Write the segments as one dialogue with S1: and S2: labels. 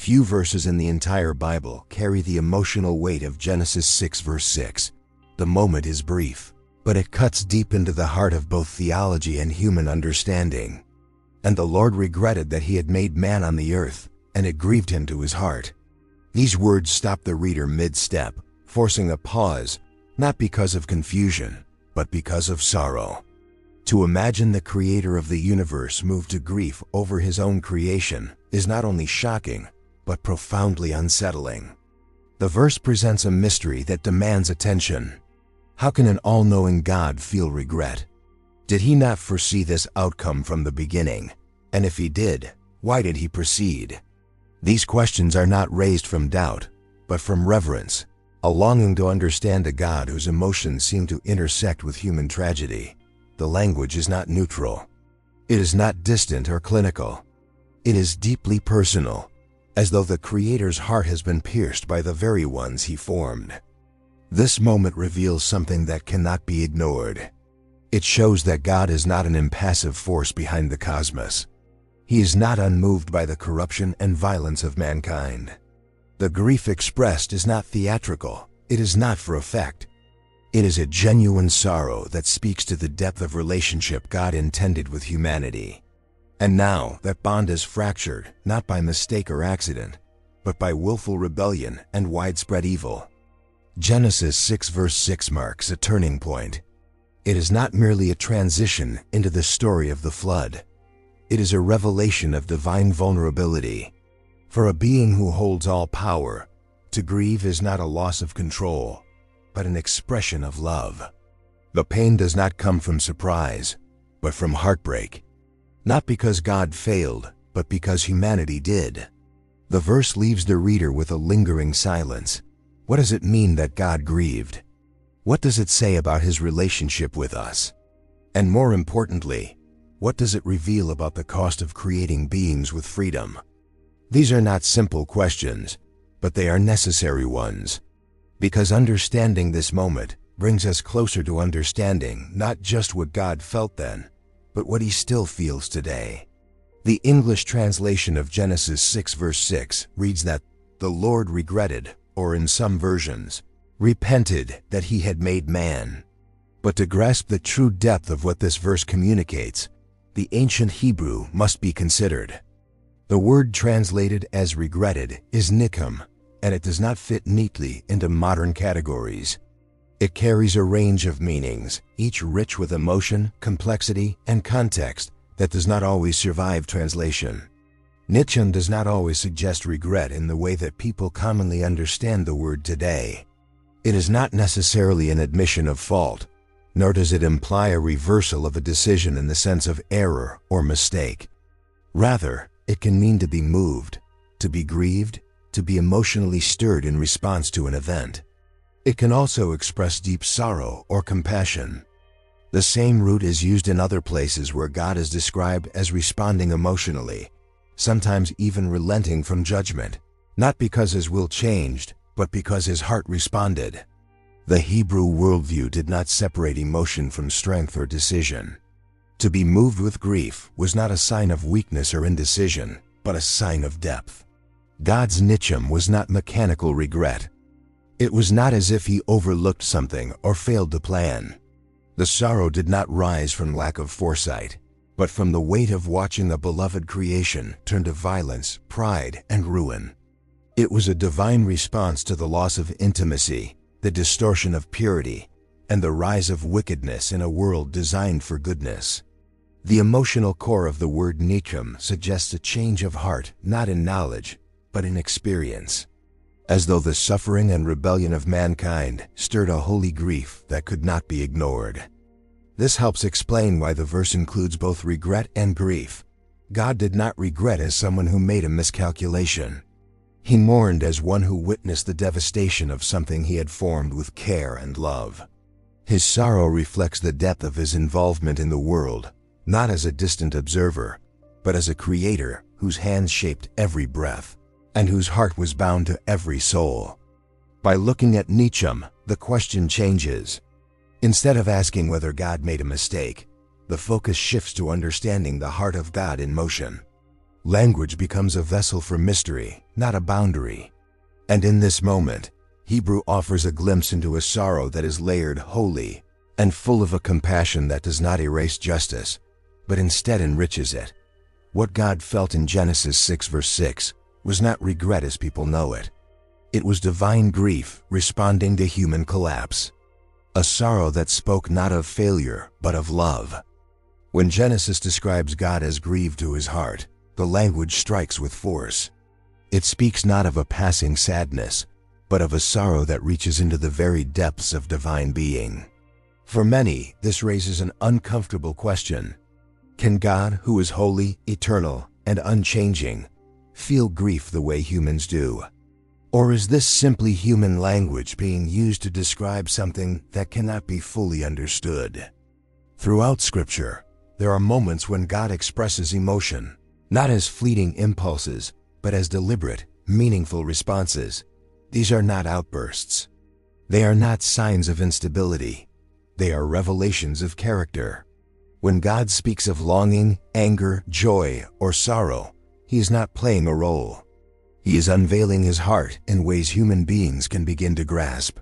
S1: Few verses in the entire Bible carry the emotional weight of Genesis 6 verse 6. The moment is brief, but it cuts deep into the heart of both theology and human understanding. And the Lord regretted that he had made man on the earth, and it grieved him to his heart. These words stop the reader mid-step, forcing a pause, not because of confusion, but because of sorrow. To imagine the creator of the universe moved to grief over his own creation is not only shocking, but profoundly unsettling. The verse presents a mystery that demands attention. How can an all-knowing God feel regret? Did he not foresee this outcome from the beginning? And if he did, why did he proceed? These questions are not raised from doubt, but from reverence, a longing to understand a God whose emotions seem to intersect with human tragedy. The language is not neutral. It is not distant or clinical. It is deeply personal, as though the Creator's heart has been pierced by the very ones he formed. This moment reveals something that cannot be ignored. It shows that God is not an impassive force behind the cosmos. He is not unmoved by the corruption and violence of mankind. The grief expressed is not theatrical. It is not for effect. It is a genuine sorrow that speaks to the depth of relationship God intended with humanity. And now that bond is fractured, not by mistake or accident, but by willful rebellion and widespread evil. Genesis 6 verse 6 marks a turning point. It is not merely a transition into the story of the flood. It is a revelation of divine vulnerability. For a being who holds all power, to grieve is not a loss of control, but an expression of love. The pain does not come from surprise, but from heartbreak. Not because God failed, but because humanity did. The verse leaves the reader with a lingering silence. What does it mean that God grieved? What does it say about his relationship with us? And more importantly, what does it reveal about the cost of creating beings with freedom? These are not simple questions, but they are necessary ones. Because understanding this moment brings us closer to understanding not just what God felt then, but what he still feels today. The English translation of Genesis 6 verse 6 reads that the Lord regretted, or in some versions, repented that he had made man. But to grasp the true depth of what this verse communicates, the ancient Hebrew must be considered. The word translated as regretted is nikum, and it does not fit neatly into modern categories. It carries a range of meanings, each rich with emotion, complexity, and context that does not always survive translation. Nichum does not always suggest regret in the way that people commonly understand the word today. It is not necessarily an admission of fault, nor does it imply a reversal of a decision in the sense of error or mistake. Rather, it can mean to be moved, to be grieved, to be emotionally stirred in response to an event. It can also express deep sorrow or compassion. The same root is used in other places where God is described as responding emotionally, sometimes even relenting from judgment, not because his will changed, but because his heart responded. The Hebrew worldview did not separate emotion from strength or decision. To be moved with grief was not a sign of weakness or indecision, but a sign of depth. God's nichum was not mechanical regret. It was not as if he overlooked something or failed to plan. The sorrow did not rise from lack of foresight, but from the weight of watching a beloved creation turn to violence, pride, and ruin. It was a divine response to the loss of intimacy, the distortion of purity, and the rise of wickedness in a world designed for goodness. The emotional core of the word nichum suggests a change of heart, not in knowledge, but in experience. As though the suffering and rebellion of mankind stirred a holy grief that could not be ignored. This helps explain why the verse includes both regret and grief. God did not regret as someone who made a miscalculation. He mourned as one who witnessed the devastation of something he had formed with care and love. His sorrow reflects the depth of his involvement in the world, not as a distant observer, but as a creator whose hands shaped every breath, and whose heart was bound to every soul. By looking at nichum, the question changes. Instead of asking whether God made a mistake, the focus shifts to understanding the heart of God in motion. Language becomes a vessel for mystery, not a boundary. And in this moment, Hebrew offers a glimpse into a sorrow that is layered wholly and full of a compassion that does not erase justice, but instead enriches it. What God felt in Genesis 6 verse 6 was not regret as people know it. It was divine grief responding to human collapse. A sorrow that spoke not of failure, but of love. When Genesis describes God as grieved to his heart, the language strikes with force. It speaks not of a passing sadness, but of a sorrow that reaches into the very depths of divine being. For many, this raises an uncomfortable question. Can God, who is holy, eternal, and unchanging, feel grief the way humans do? Or is this simply human language being used to describe something that cannot be fully understood? Throughout Scripture, there are moments when God expresses emotion, not as fleeting impulses, but as deliberate, meaningful responses. These are not outbursts. They are not signs of instability. They are revelations of character. When God speaks of longing, anger, joy, or sorrow, he is not playing a role. He is unveiling his heart in ways human beings can begin to grasp.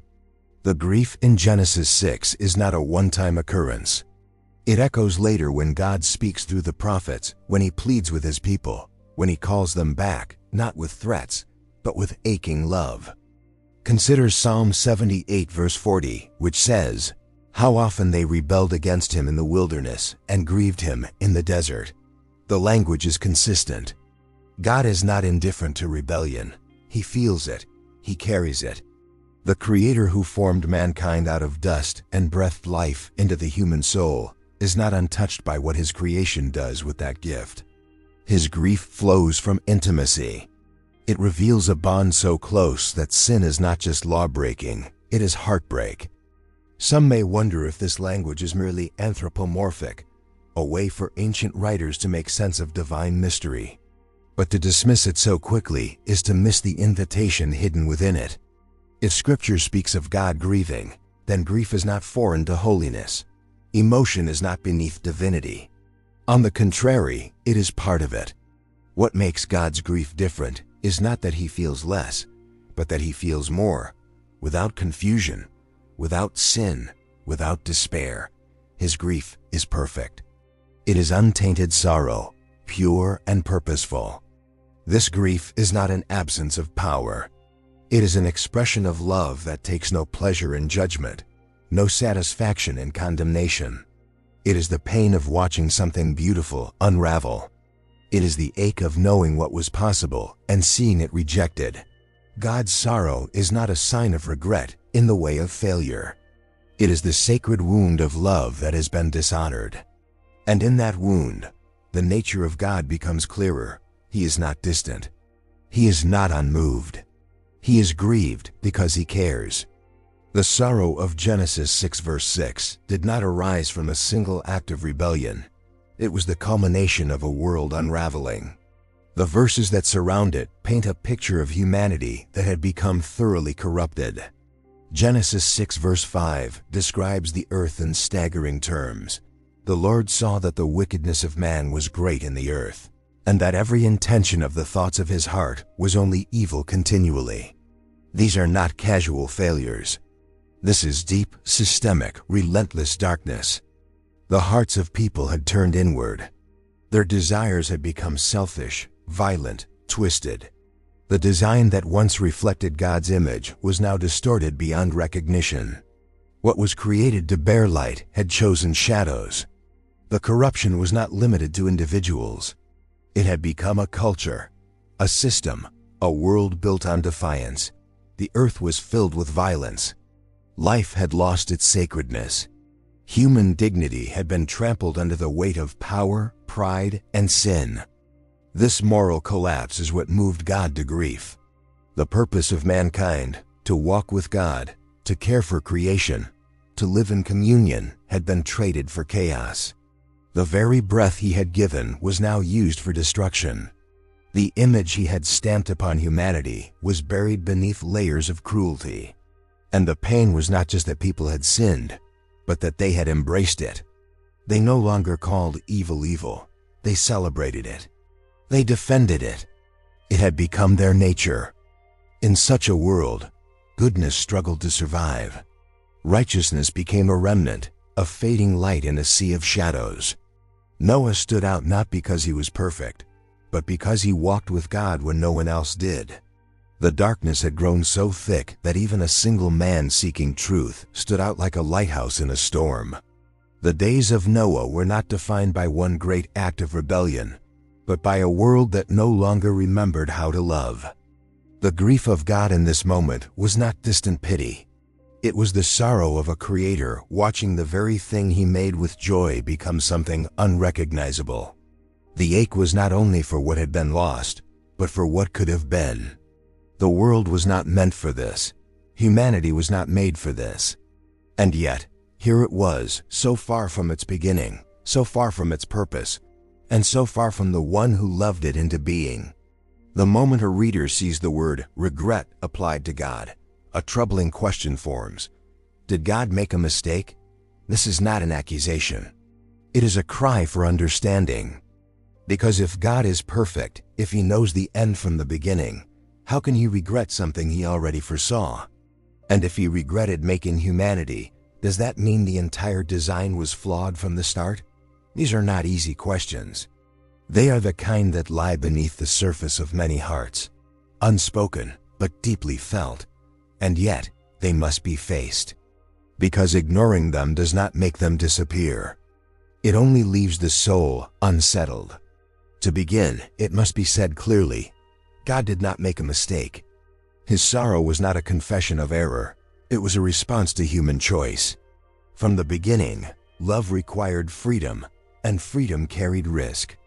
S1: The grief in Genesis 6 is not a one-time occurrence. It echoes later when God speaks through the prophets, when he pleads with his people, when he calls them back, not with threats, but with aching love. Consider Psalm 78 verse 40, which says, "How often they rebelled against him in the wilderness and grieved him in the desert." The language is consistent. God is not indifferent to rebellion. He feels it. He carries it. The Creator who formed mankind out of dust and breathed life into the human soul is not untouched by what his creation does with that gift. His grief flows from intimacy. It reveals a bond so close that sin is not just law-breaking, it is heartbreak. Some may wonder if this language is merely anthropomorphic, a way for ancient writers to make sense of divine mystery. But to dismiss it so quickly is to miss the invitation hidden within it. If Scripture speaks of God grieving, then grief is not foreign to holiness. Emotion is not beneath divinity. On the contrary, it is part of it. What makes God's grief different is not that he feels less, but that he feels more, without confusion, without sin, without despair. His grief is perfect. It is untainted sorrow, pure and purposeful. This grief is not an absence of power. It is an expression of love that takes no pleasure in judgment, no satisfaction in condemnation. It is the pain of watching something beautiful unravel. It is the ache of knowing what was possible and seeing it rejected. God's sorrow is not a sign of regret in the way of failure. It is the sacred wound of love that has been dishonored. And in that wound, the nature of God becomes clearer. He is not distant. He is not unmoved. He is grieved because he cares. The sorrow of Genesis 6 verse 6 did not arise from a single act of rebellion. It was the culmination of a world unraveling. The verses that surround it paint a picture of humanity that had become thoroughly corrupted. Genesis 6 verse 5 describes the earth in staggering terms. The Lord saw that the wickedness of man was great in the earth, and that every intention of the thoughts of his heart was only evil continually. These are not casual failures. This is deep, systemic, relentless darkness. The hearts of people had turned inward. Their desires had become selfish, violent, twisted. The design that once reflected God's image was now distorted beyond recognition. What was created to bear light had chosen shadows. The corruption was not limited to individuals. It had become a culture, a system, a world built on defiance. The earth was filled with violence. Life had lost its sacredness. Human dignity had been trampled under the weight of power, pride, and sin. This moral collapse is what moved God to grief. The purpose of mankind, to walk with God, to care for creation, to live in communion, had been traded for chaos. The very breath he had given was now used for destruction. The image he had stamped upon humanity was buried beneath layers of cruelty. And the pain was not just that people had sinned, but that they had embraced it. They no longer called evil evil. They celebrated it. They defended it. It had become their nature. In such a world, goodness struggled to survive. Righteousness became a remnant, a fading light in a sea of shadows. Noah stood out not because he was perfect, but because he walked with God when no one else did. The darkness had grown so thick that even a single man seeking truth stood out like a lighthouse in a storm. The days of Noah were not defined by one great act of rebellion, but by a world that no longer remembered how to love. The grief of God in this moment was not distant pity. It was the sorrow of a creator watching the very thing he made with joy become something unrecognizable. The ache was not only for what had been lost, but for what could have been. The world was not meant for this. Humanity was not made for this. And yet, here it was, so far from its beginning, so far from its purpose, and so far from the one who loved it into being. The moment a reader sees the word regret applied to God, a troubling question forms. Did God make a mistake? This is not an accusation. It is a cry for understanding. Because if God is perfect, if he knows the end from the beginning, how can he regret something he already foresaw? And if he regretted making humanity, does that mean the entire design was flawed from the start? These are not easy questions. They are the kind that lie beneath the surface of many hearts, unspoken but deeply felt, and yet they must be faced. Because ignoring them does not make them disappear. It only leaves the soul unsettled. To begin, it must be said clearly, God did not make a mistake. His sorrow was not a confession of error. It was a response to human choice. From the beginning, love required freedom, and freedom carried risk.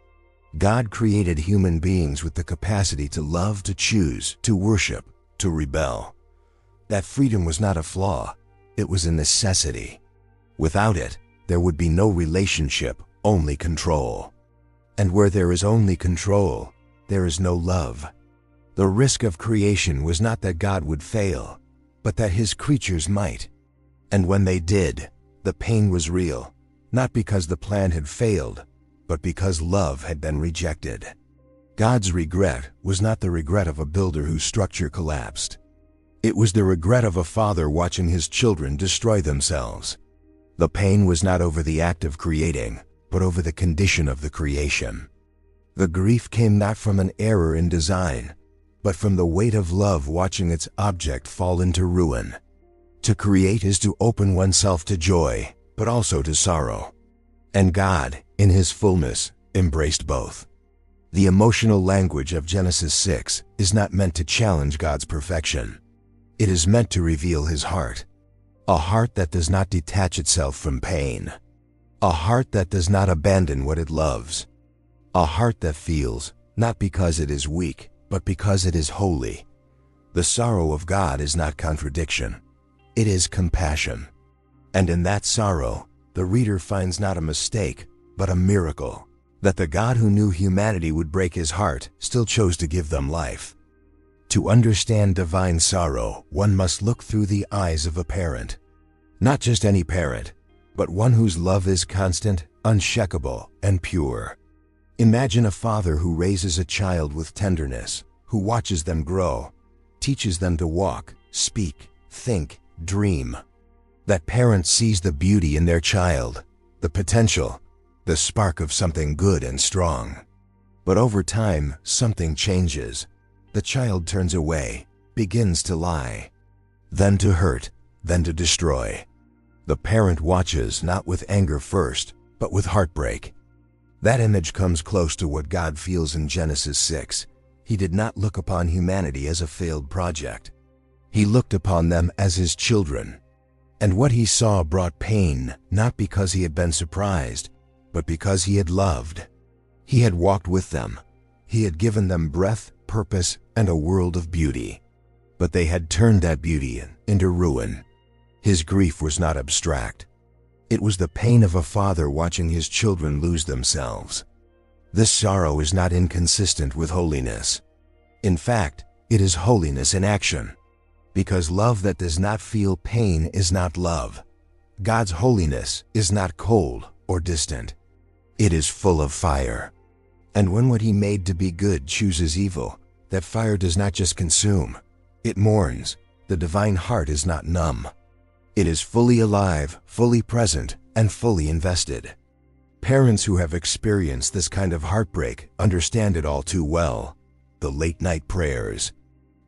S1: God created human beings with the capacity to love, to choose, to worship, to rebel. That freedom was not a flaw, it was a necessity. Without it, there would be no relationship, only control. And where there is only control, there is no love. The risk of creation was not that God would fail, but that his creatures might. And when they did, the pain was real, not because the plan had failed, but because love had been rejected. God's regret was not the regret of a builder whose structure collapsed. It was the regret of a father watching his children destroy themselves. The pain was not over the act of creating, but over the condition of the creation. The grief came not from an error in design, but from the weight of love watching its object fall into ruin. To create is to open oneself to joy, but also to sorrow. And God, in his fullness, embraced both. The emotional language of Genesis 6 is not meant to challenge God's perfection. It is meant to reveal his heart. A heart that does not detach itself from pain. A heart that does not abandon what it loves. A heart that feels, not because it is weak, but because it is holy. The sorrow of God is not contradiction. It is compassion. And in that sorrow, the reader finds not a mistake, but a miracle, that the God who knew humanity would break his heart still chose to give them life. To understand divine sorrow, one must look through the eyes of a parent. Not just any parent, but one whose love is constant, unshakable, and pure. Imagine a father who raises a child with tenderness, who watches them grow, teaches them to walk, speak, think, dream. That parent sees the beauty in their child, the potential, the spark of something good and strong. But over time, something changes. The child turns away, begins to lie, then to hurt, then to destroy. The parent watches not with anger first, but with heartbreak. That image comes close to what God feels in Genesis 6. He did not look upon humanity as a failed project. He looked upon them as his children. And what he saw brought pain, not because he had been surprised, but because he had loved. He had walked with them. He had given them breath, purpose, and a world of beauty. But they had turned that beauty into ruin. His grief was not abstract. It was the pain of a father watching his children lose themselves. This sorrow is not inconsistent with holiness. In fact, it is holiness in action. Because love that does not feel pain is not love. God's holiness is not cold or distant. It is full of fire. And when what he made to be good chooses evil, that fire does not just consume, it mourns. The divine heart is not numb. It is fully alive, fully present, and fully invested. Parents who have experienced this kind of heartbreak understand it all too well. The late-night prayers,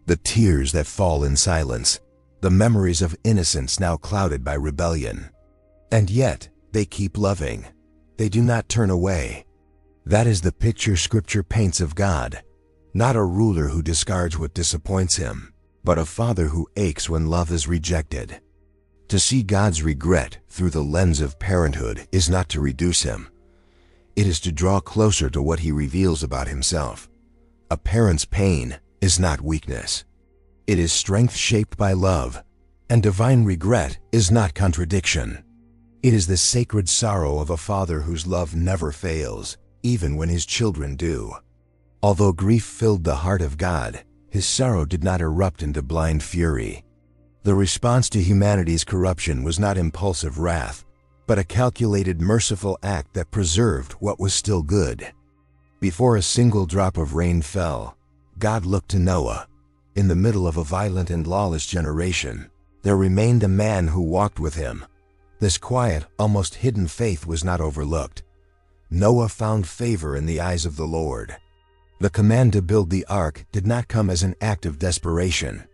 S1: the tears that fall in silence, the memories of innocence now clouded by rebellion. And yet, they keep loving. They do not turn away. That is the picture Scripture paints of God, not a ruler who discards what disappoints him, but a father who aches when love is rejected. To see God's regret through the lens of parenthood is not to reduce him. It is to draw closer to what he reveals about himself. A parent's pain is not weakness. It is strength shaped by love, and divine regret is not contradiction. It is the sacred sorrow of a father whose love never fails, even when his children do. Although grief filled the heart of God, his sorrow did not erupt into blind fury. The response to humanity's corruption was not impulsive wrath, but a calculated, merciful act that preserved what was still good. Before a single drop of rain fell, God looked to Noah. In the middle of a violent and lawless generation, there remained a man who walked with him. This quiet, almost hidden faith was not overlooked. Noah found favor in the eyes of the Lord. The command to build the ark did not come as an act of desperation.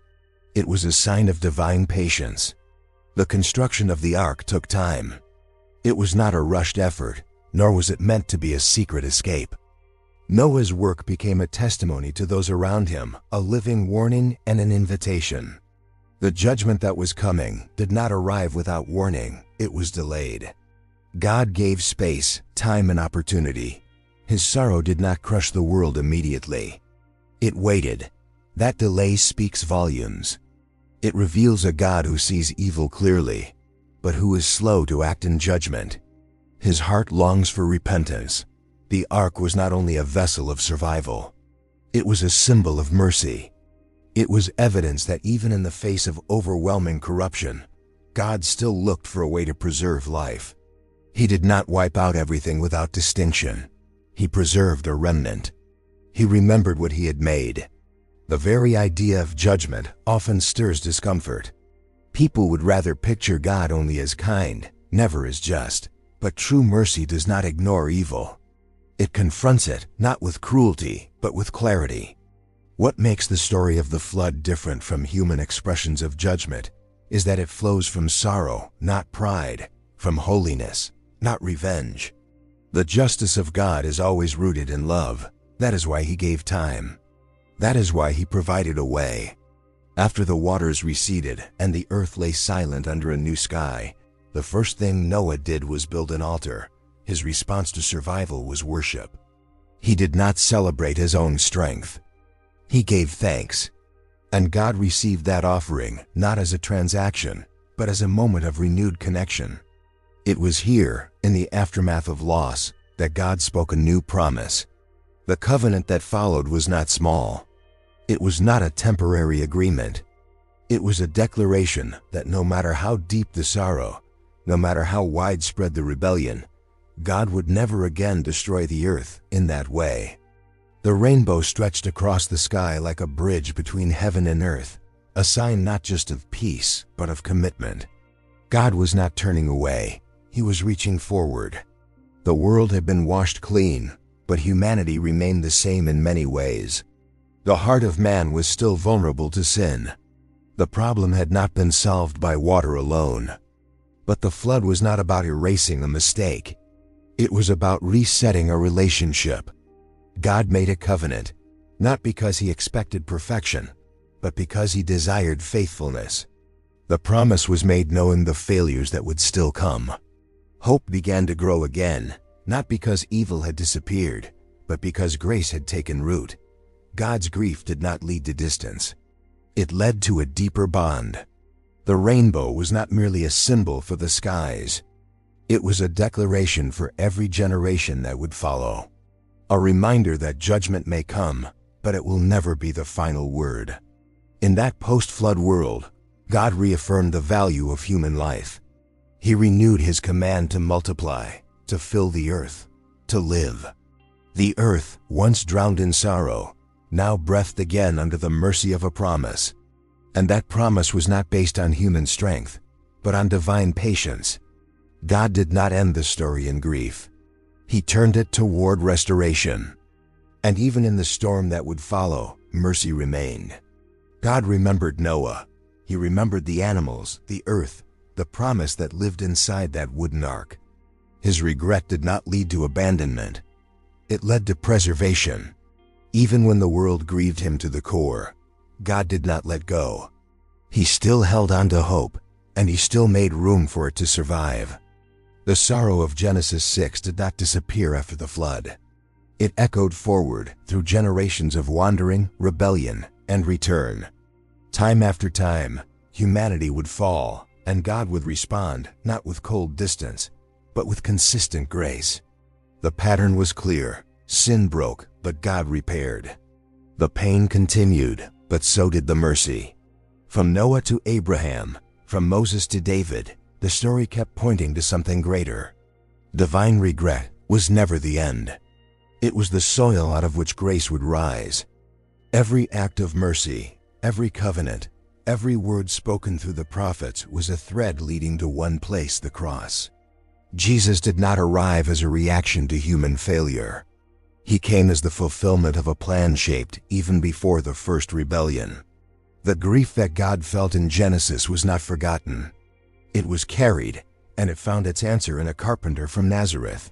S1: It was a sign of divine patience. The construction of the ark took time. It was not a rushed effort, nor was it meant to be a secret escape. Noah's work became a testimony to those around him, a living warning and an invitation. The judgment that was coming did not arrive without warning, it was delayed. God gave space, time, and opportunity. His sorrow did not crush the world immediately. It waited. That delay speaks volumes. It reveals a God who sees evil clearly, but who is slow to act in judgment. His heart longs for repentance. The ark was not only a vessel of survival, it was a symbol of mercy. It was evidence that even in the face of overwhelming corruption, God still looked for a way to preserve life. He did not wipe out everything without distinction. He preserved a remnant. He remembered what he had made. The very idea of judgment often stirs discomfort. People would rather picture God only as kind, never as just. But true mercy does not ignore evil. It confronts it, not with cruelty, but with clarity. What makes the story of the flood different from human expressions of judgment is that it flows from sorrow, not pride, from holiness, not revenge. The justice of God is always rooted in love. That is why he gave time. That is why he provided a way. After the waters receded and the earth lay silent under a new sky, the first thing Noah did was build an altar. His response to survival was worship. He did not celebrate his own strength. He gave thanks. And God received that offering not as a transaction, but as a moment of renewed connection. It was here, in the aftermath of loss, that God spoke a new promise. The covenant that followed was not small. It was not a temporary agreement. It was a declaration that no matter how deep the sorrow, no matter how widespread the rebellion, God would never again destroy the earth in that way. The rainbow stretched across the sky like a bridge between heaven and earth, a sign not just of peace, but of commitment. God was not turning away. He was reaching forward. The world had been washed clean, but humanity remained the same in many ways. The heart of man was still vulnerable to sin. The problem had not been solved by water alone. But the flood was not about erasing a mistake. It was about resetting a relationship. God made a covenant, not because he expected perfection, but because he desired faithfulness. The promise was made knowing the failures that would still come. Hope began to grow again, not because evil had disappeared, but because grace had taken root. God's grief did not lead to distance. It led to a deeper bond. The rainbow was not merely a symbol for the skies. It was a declaration for every generation that would follow. A reminder that judgment may come, but it will never be the final word. In that post-flood world, God reaffirmed the value of human life. He renewed his command to multiply, to fill the earth, to live. The earth, once drowned in sorrow, now breathed again under the mercy of a promise. And that promise was not based on human strength, but on divine patience. God did not end the story in grief. He turned it toward restoration. And even in the storm that would follow, mercy remained. God remembered Noah. He remembered the animals, the earth, the promise that lived inside that wooden ark. His regret did not lead to abandonment. It led to preservation. Even when the world grieved him to the core, God did not let go. He still held on to hope, and he still made room for it to survive. The sorrow of Genesis 6 did not disappear after the flood. It echoed forward through generations of wandering, rebellion, and return. Time after time, humanity would fall, and God would respond, not with cold distance, but with consistent grace. The pattern was clear. Sin broke, but God repaired. The pain continued, but so did the mercy. From Noah to Abraham, from Moses to David, the story kept pointing to something greater. Divine regret was never the end. It was the soil out of which grace would rise. Every act of mercy, every covenant, every word spoken through the prophets was a thread leading to one place, the cross. Jesus did not arrive as a reaction to human failure. He came as the fulfillment of a plan shaped even before the first rebellion. The grief that God felt in Genesis was not forgotten. It was carried, and it found its answer in a carpenter from Nazareth.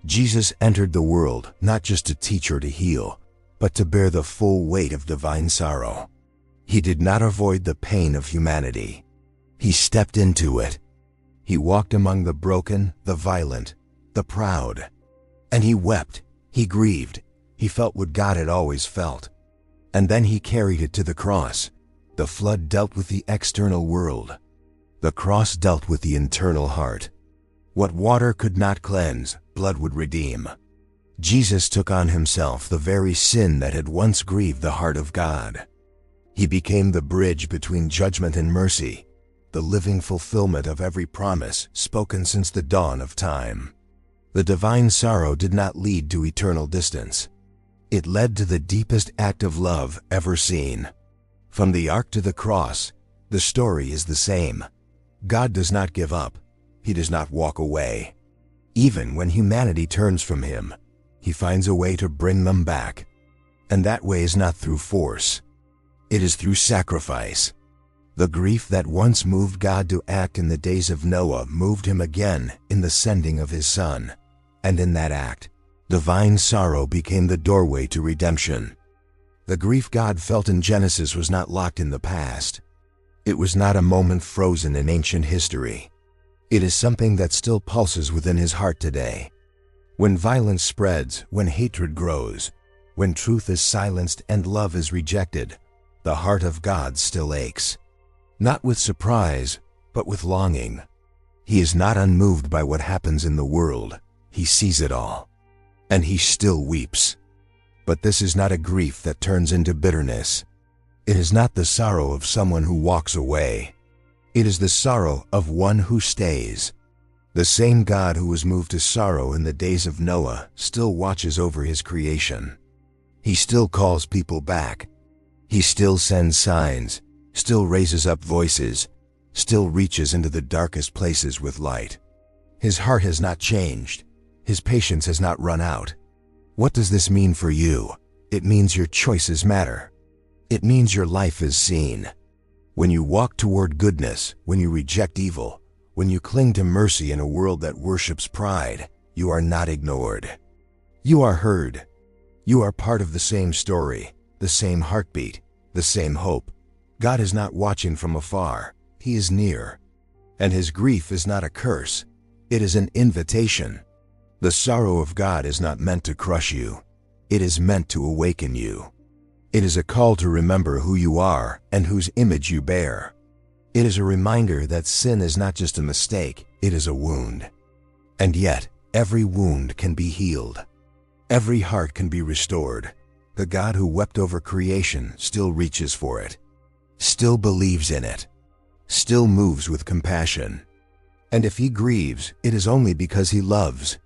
S1: Jesus entered the world not just to teach or to heal, but to bear the full weight of divine sorrow. He did not avoid the pain of humanity. He stepped into it. He walked among the broken, the violent, the proud. And he wept, he grieved, he felt what God had always felt. And then he carried it to the cross. The flood dealt with the external world. The cross dealt with the internal heart. What water could not cleanse, blood would redeem. Jesus took on himself the very sin that had once grieved the heart of God. He became the bridge between judgment and mercy, the living fulfillment of every promise spoken since the dawn of time. The divine sorrow did not lead to eternal distance. It led to the deepest act of love ever seen. From the ark to the cross, the story is the same. God does not give up. He does not walk away. Even when humanity turns from him, he finds a way to bring them back. And that way is not through force. It is through sacrifice. The grief that once moved God to act in the days of Noah moved him again in the sending of his Son. And in that act, divine sorrow became the doorway to redemption. The grief God felt in Genesis was not locked in the past. It was not a moment frozen in ancient history. It is something that still pulses within his heart today. When violence spreads, when hatred grows, when truth is silenced and love is rejected, the heart of God still aches. Not with surprise, but with longing. He is not unmoved by what happens in the world. He sees it all. And he still weeps. But this is not a grief that turns into bitterness. It is not the sorrow of someone who walks away. It is the sorrow of one who stays. The same God who was moved to sorrow in the days of Noah still watches over his creation. He still calls people back. He still sends signs, still raises up voices, still reaches into the darkest places with light. His heart has not changed. His patience has not run out. What does this mean for you? It means your choices matter. It means your life is seen. When you walk toward goodness, when you reject evil, when you cling to mercy in a world that worships pride, you are not ignored. You are heard. You are part of the same story, the same heartbeat, the same hope. God is not watching from afar. He is near. And his grief is not a curse. It is an invitation. The sorrow of God is not meant to crush you. It is meant to awaken you. It is a call to remember who you are and whose image you bear. It is a reminder that sin is not just a mistake, it is a wound. And yet, every wound can be healed. Every heart can be restored. The God who wept over creation still reaches for it, still believes in it, still moves with compassion. And if he grieves, it is only because he loves.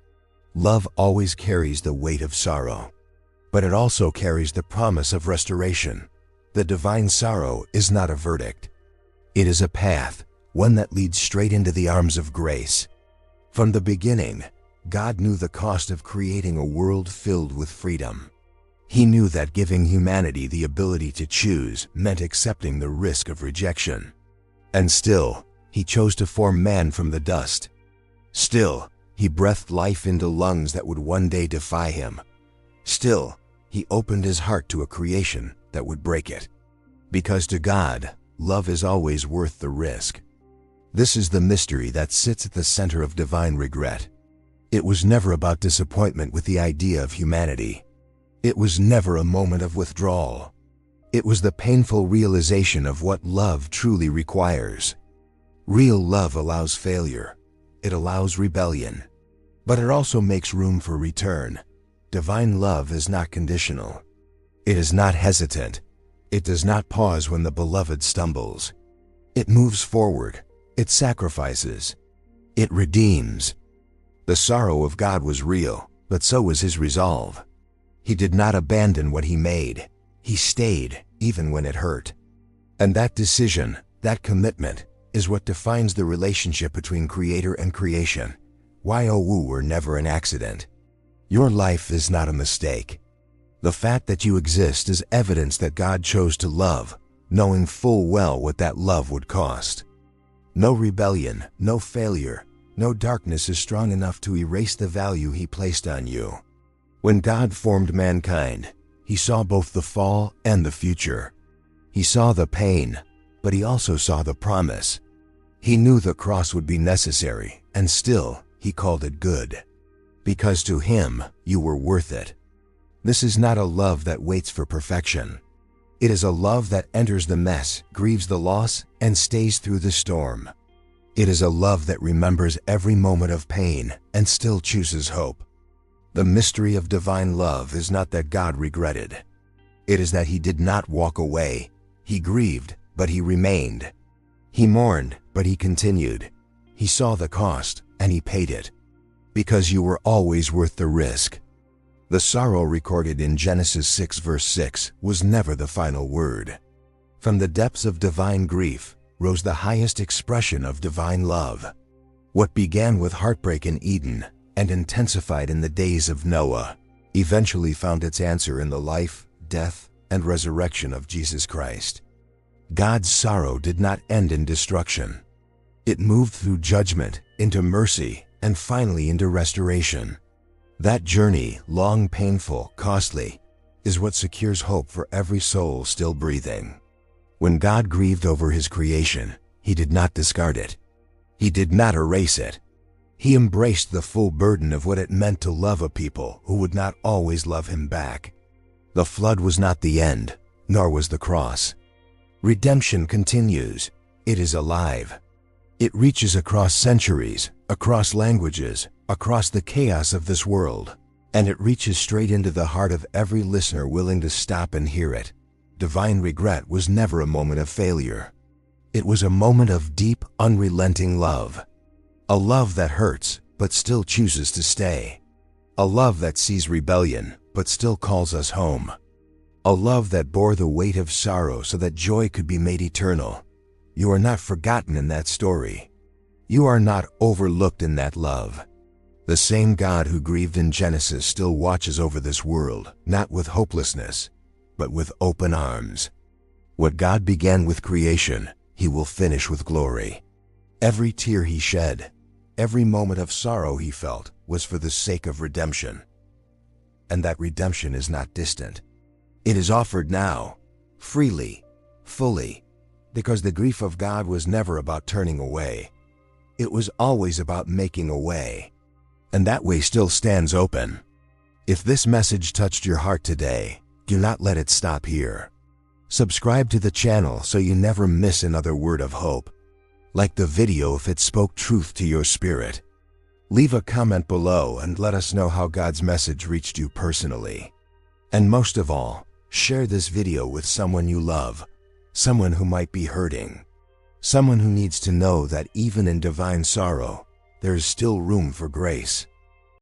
S1: Love always carries the weight of sorrow, but it also carries the promise of restoration. The divine sorrow is not a verdict. It is a path, one that leads straight into the arms of grace. From the beginning, God knew the cost of creating a world filled with freedom. He knew that giving humanity the ability to choose meant accepting the risk of rejection. And still, He chose to form man from the dust. Still, He breathed life into lungs that would one day defy Him. Still, He opened His heart to a creation that would break it. Because to God, love is always worth the risk. This is the mystery that sits at the center of divine regret. It was never about disappointment with the idea of humanity. It was never a moment of withdrawal. It was the painful realization of what love truly requires. Real love allows failure. It allows rebellion. But it also makes room for return. Divine love is not conditional. It is not hesitant. It does not pause when the beloved stumbles. It moves forward. It sacrifices. It redeems. The sorrow of God was real, but so was His resolve. He did not abandon what He made. He stayed, even when it hurt. And that decision, that commitment, is what defines the relationship between Creator and creation. Wu were never an accident. Your life is not a mistake. The fact that you exist is evidence that God chose to love, knowing full well what that love would cost. No rebellion, no failure, no darkness is strong enough to erase the value He placed on you. When God formed mankind, He saw both the fall and the future. He saw the pain, but He also saw the promise. He knew the cross would be necessary, and still, He called it good. Because to Him, you were worth it. This is not a love that waits for perfection. It is a love that enters the mess, grieves the loss, and stays through the storm. It is a love that remembers every moment of pain and still chooses hope. The mystery of divine love is not that God regretted. It is that He did not walk away. He grieved, but He remained. He mourned, but He continued. He saw the cost, and He paid it. Because you were always worth the risk. The sorrow recorded in Genesis 6 verse 6 was never the final word. From the depths of divine grief rose the highest expression of divine love. What began with heartbreak in Eden and intensified in the days of Noah eventually found its answer in the life, death, and resurrection of Jesus Christ. God's sorrow did not end in destruction. It moved through judgment, into mercy, and finally into restoration. That journey, long, painful, costly, is what secures hope for every soul still breathing. When God grieved over His creation, He did not discard it. He did not erase it. He embraced the full burden of what it meant to love a people who would not always love Him back. The flood was not the end, nor was the cross. Redemption continues. It is alive. It reaches across centuries, across languages, across the chaos of this world, and it reaches straight into the heart of every listener willing to stop and hear it. Divine regret was never a moment of failure. It was a moment of deep, unrelenting love. A love that hurts, but still chooses to stay. A love that sees rebellion, but still calls us home. A love that bore the weight of sorrow so that joy could be made eternal. You are not forgotten in that story. You are not overlooked in that love. The same God who grieved in Genesis still watches over this world, not with hopelessness, but with open arms. What God began with creation, He will finish with glory. Every tear He shed, every moment of sorrow He felt was for the sake of redemption. And that redemption is not distant. It is offered now, freely, fully, because the grief of God was never about turning away. It was always about making a way. And that way still stands open. If this message touched your heart today, do not let it stop here. Subscribe to the channel so you never miss another word of hope. Like the video if it spoke truth to your spirit. Leave a comment below and let us know how God's message reached you personally. And most of all, share this video with someone you love, someone who might be hurting, someone who needs to know that even in divine sorrow, there is still room for grace.